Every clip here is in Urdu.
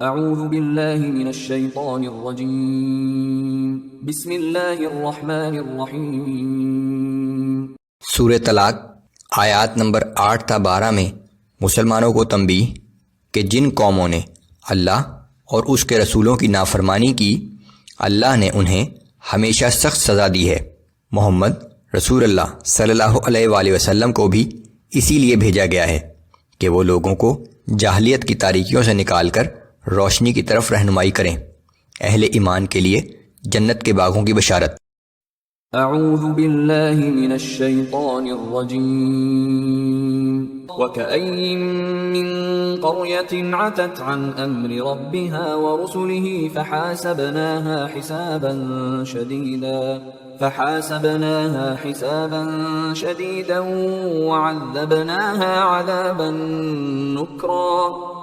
اعوذ باللہ من الشیطان الرجیم بسم اللہ الرحمن الرحیم۔ سورہ طلاق آیات نمبر 8 تا 12 میں مسلمانوں کو تنبیہ کہ جن قوموں نے اللہ اور اس کے رسولوں کی نافرمانی کی، اللہ نے انہیں ہمیشہ سخت سزا دی ہے۔ محمد رسول اللہ صلی اللہ علیہ وآلہ وسلم کو بھی اسی لیے بھیجا گیا ہے کہ وہ لوگوں کو جاہلیت کی تاریکیوں سے نکال کر روشنی کی طرف رہنمائی کریں۔ اہل ایمان کے لیے جنت کے باغوں کی بشارت۔ اعوذ باللہ من الشیطان الرجیم۔ وَكَأَيٍّ مِّن قَرْيَةٍ عَتَتْ عَنْ أَمْرِ رَبِّهَا وَرُسُلِهِ فَحَاسَبْنَاهَا حِسَابًا شَدِيدًا وَعَذَّبْنَاهَا عَذَابًا نُكْرًا۔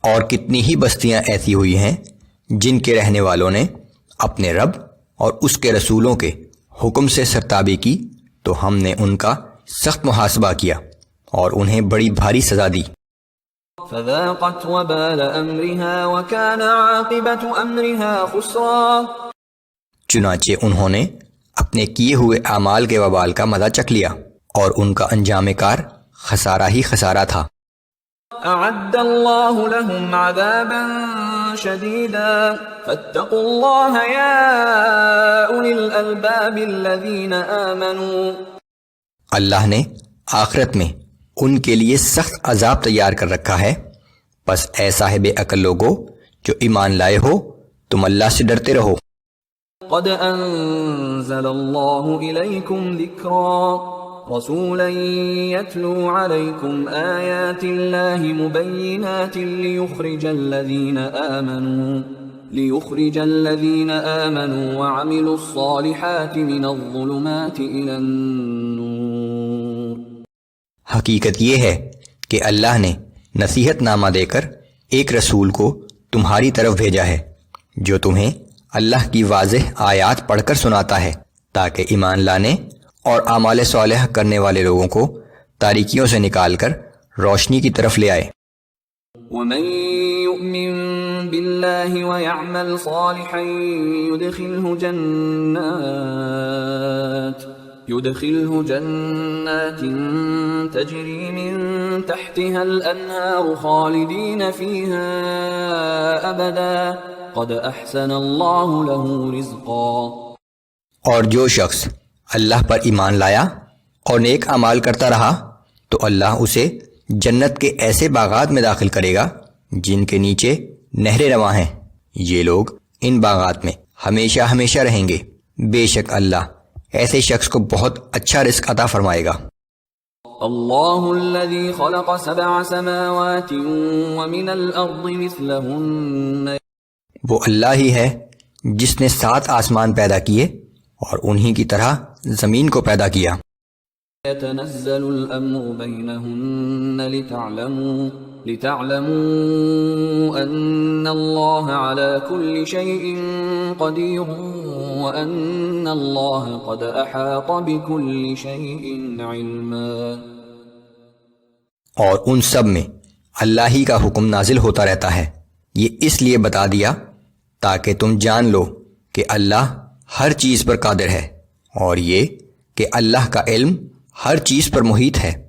اور کتنی ہی بستیاں ایسی ہوئی ہیں جن کے رہنے والوں نے اپنے رب اور اس کے رسولوں کے حکم سے سرتابی کی تو ہم نے ان کا سخت محاسبہ کیا اور انہیں بڑی بھاری سزا دی۔ فذاقت وبال امرها وكان عاقبة امرها خسرا۔ چنانچہ انہوں نے اپنے کیے ہوئے اعمال کے وبال کا مزہ چکھ لیا اور ان کا انجام کار خسارہ ہی خسارہ تھا۔ اعد اللہ لهم عذابا شدیدا فاتقوا اللہ یا اولی الالباب الذین آمنوا۔ اللہ نے آخرت میں ان کے لیے سخت عذاب تیار کر رکھا ہے، پس اے صاحب عقل لوگو جو ایمان لائے ہو تم اللہ سے ڈرتے رہو۔ قد انزل اللہ الیکم ذکرا رسولا یتلو علیکم آیات اللہ مبینات لیخرج الذین آمنوا وعملوا الصالحات من الظلمات الى النور۔ حقیقت یہ ہے کہ اللہ نے نصیحت نامہ دے کر ایک رسول کو تمہاری طرف بھیجا ہے جو تمہیں اللہ کی واضح آیات پڑھ کر سناتا ہے تاکہ ایمان لانے اور اعمال صالح کرنے والے لوگوں کو تاریکیوں سے نکال کر روشنی کی طرف لے آئے۔ ومن يؤمن بالله ويعمل صالحا يدخله جنات تجري من تحتها الأنهار خالدين فيها أبدا قد أحسن الله له رزقا۔ اور جو شخص اللہ پر ایمان لایا اور نیک اعمال کرتا رہا تو اللہ اسے جنت کے ایسے باغات میں داخل کرے گا جن کے نیچے نہریں رواں ہیں، یہ لوگ ان باغات میں ہمیشہ ہمیشہ رہیں گے، بے شک اللہ ایسے شخص کو بہت اچھا رزق عطا فرمائے گا۔ اللہ الذی خلق 7 سماوات ومن الارض مثلہن۔ وہ اللہ ہی ہے جس نے 7 آسمان پیدا کیے اور انہی کی طرح زمین کو پیدا کیا۔ يتنزل الامر بینہن لتعلموا ان اللہ على كل شيء قدیر وان اللہ قد احاط بكل شيء علما۔ اور ان سب میں اللہ ہی کا حکم نازل ہوتا رہتا ہے، یہ اس لیے بتا دیا تاکہ تم جان لو کہ اللہ ہر چیز پر قادر ہے، اور یہ کہ اللہ کا علم ہر چیز پر محیط ہے۔